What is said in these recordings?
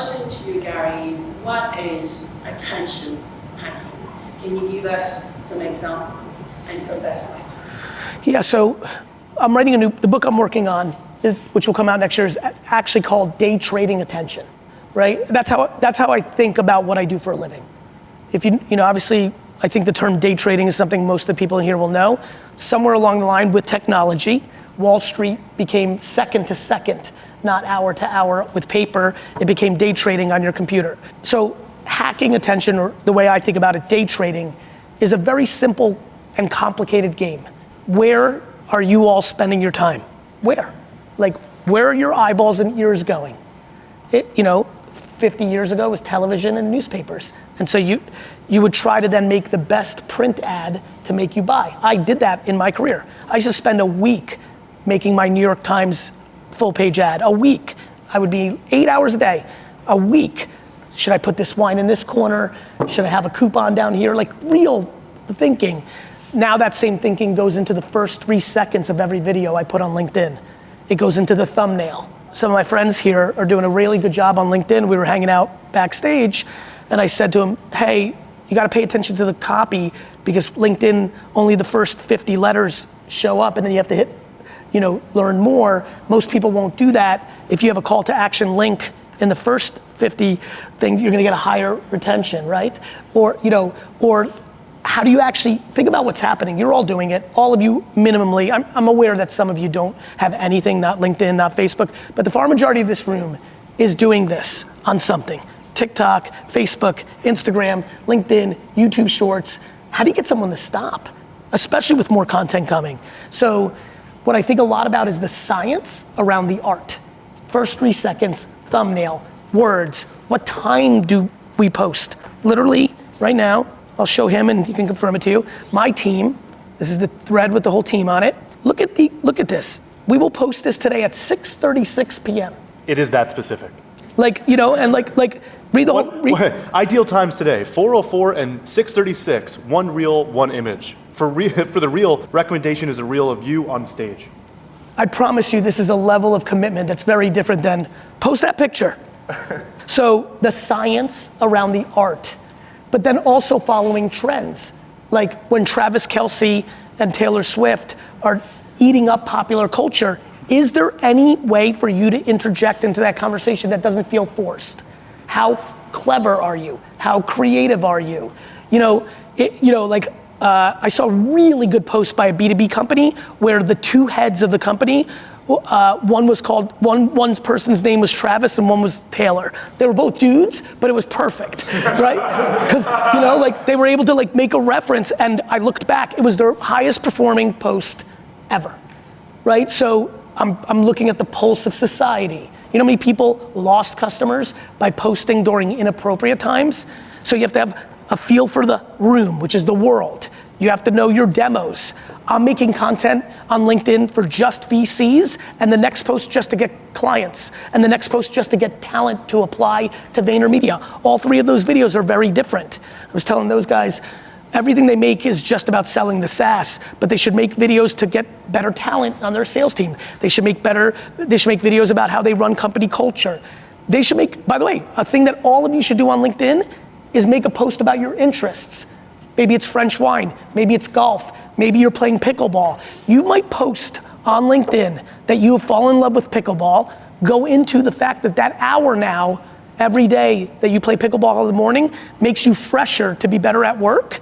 question to you, Gary, is what is attention hacking? Can you give us some examples and some best practice? Yeah, so I'm writing the book I'm working on, which will come out next year, is actually called Day Trading Attention, right? That's how I think about what I do for a living. If you know, obviously, I think the term day trading is something most of the people in here will know. Somewhere along the line with technology, Wall Street became second to second, not hour to hour with paper. It became day trading on your computer. So hacking attention, or the way I think about it, day trading, is a very simple and complicated game. Where are you all spending your time? Where? Like, where are your eyeballs and ears going? 50 years ago it was television and newspapers. And so you would try to then make the best print ad to make you buy. I did that in my career. I used to spend a week making my New York Times full page ad. A week. I would be 8 hours a day. A week. Should I put this wine in this corner? Should I have a coupon down here? Like real thinking. Now that same thinking goes into the first 3 seconds of every video I put on LinkedIn. It goes into the thumbnail. Some of my friends here are doing a really good job on LinkedIn. We were hanging out backstage and I said to him, hey, you gotta pay attention to the copy because LinkedIn, only the first 50 letters show up and then you have to hit, learn more. Most people won't do that. If you have a call to action link in the first 50 thing, you're gonna get a higher retention, right? Or how do you actually think about what's happening? You're all doing it, all of you minimally. I'm aware that some of you don't have anything, not LinkedIn, not Facebook, but the far majority of this room is doing this on something. TikTok, Facebook, Instagram, LinkedIn, YouTube Shorts. How do you get someone to stop? Especially with more content coming. So what I think a lot about is the science around the art. First 3 seconds, thumbnail, words. What time do we post? Literally, right now, I'll show him and he can confirm it to you. My team, this is the thread with the whole team on it. Look at this. We will post this today at 6:36 p.m. It is that specific. Read the whole. Ideal times today, 4:04 and 6:36, one reel, one image. For the reel, recommendation is a reel of you on stage. I promise you this is a level of commitment that's very different than post that picture. So the science around the art, but then also following trends. Like when Travis Kelce and Taylor Swift are eating up popular culture, is there any way for you to interject into that conversation that doesn't feel forced? How clever are you? How creative are you? I saw a really good post by a B2B company where the two heads of the company, one person's name was Travis and one was Taylor. They were both dudes, but it was perfect, right? Because they were able to make a reference, and I looked back, it was their highest performing post ever, right? So I'm looking at the pulse of society. You know how many people lost customers by posting during inappropriate times? So you have to have a feel for the room, which is the world. You have to know your demos. I'm making content on LinkedIn for just VCs, and the next post just to get clients, and the next post just to get talent to apply to VaynerMedia. All three of those videos are very different. I was telling those guys, everything they make is just about selling the SaaS, but they should make videos to get better talent on their sales team. They should make videos about how they run company culture. They should make, by the way, a thing that all of you should do on LinkedIn is make a post about your interests. Maybe it's French wine, maybe it's golf, maybe you're playing pickleball. You might post on LinkedIn that you have fallen in love with pickleball, go into the fact that hour now, every day that you play pickleball in the morning makes you fresher to be better at work.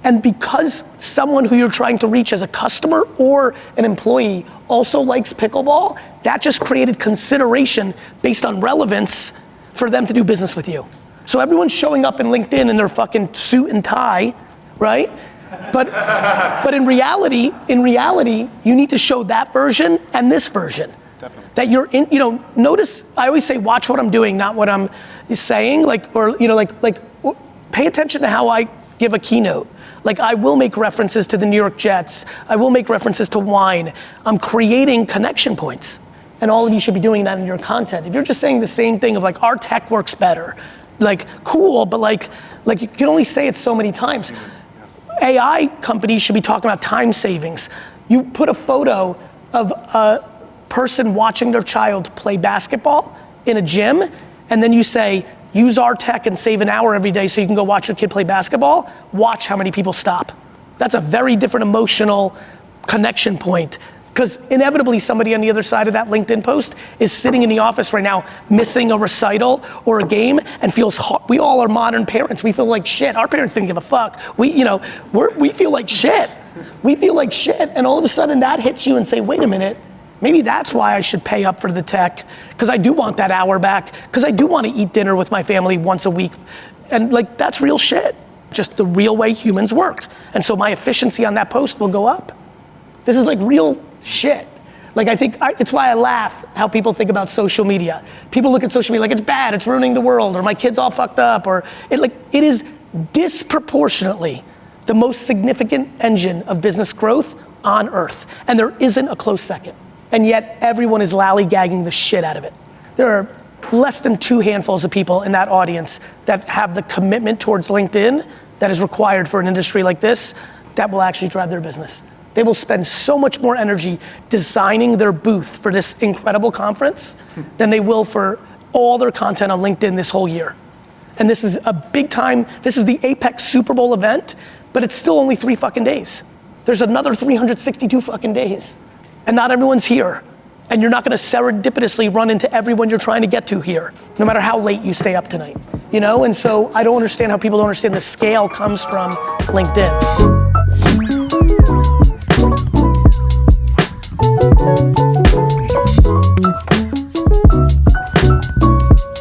And because someone who you're trying to reach as a customer or an employee also likes pickleball, that just created consideration based on relevance for them to do business with you. So everyone's showing up in LinkedIn in their fucking suit and tie, right? But in reality, you need to show that version and this version. Definitely. That you're in, notice, I always say, watch what I'm doing, not what I'm saying, pay attention to how I give a keynote. I will make references to the New York Jets. I will make references to wine. I'm creating connection points. And all of you should be doing that in your content. If you're just saying the same thing of our tech works better, cool, but you can only say it so many times. AI companies should be talking about time savings. You put a photo of a person watching their child play basketball in a gym, and then you say, use our tech and save an hour every day so you can go watch your kid play basketball, watch how many people stop. That's a very different emotional connection point. Because inevitably somebody on the other side of that LinkedIn post is sitting in the office right now missing a recital or a game and feels we all are modern parents. We feel like shit. Our parents didn't give a fuck. We feel like shit. We feel like shit, and all of a sudden that hits you and say, wait a minute, maybe that's why I should pay up for the tech, because I do want that hour back, because I do want to eat dinner with my family once a week. And like, that's real shit. Just the real way humans work. And so my efficiency on that post will go up. This is like real shit. Like it's why I laugh how people think about social media. People look at social media like it's bad, it's ruining the world, or my kid's all fucked up, or it is disproportionately the most significant engine of business growth on earth. And there isn't a close second. And yet everyone is lollygagging the shit out of it. There are less than 2 handfuls of people in that audience that have the commitment towards LinkedIn that is required for an industry like this that will actually drive their business. They will spend so much more energy designing their booth for this incredible conference than they will for all their content on LinkedIn this whole year. And this is a big time, this is the Apex Super Bowl event, but it's still only 3 fucking days. There's another 362 fucking days. And not everyone's here. And you're not gonna serendipitously run into everyone you're trying to get to here, no matter how late you stay up tonight. And so I don't understand how people don't understand the scale comes from LinkedIn.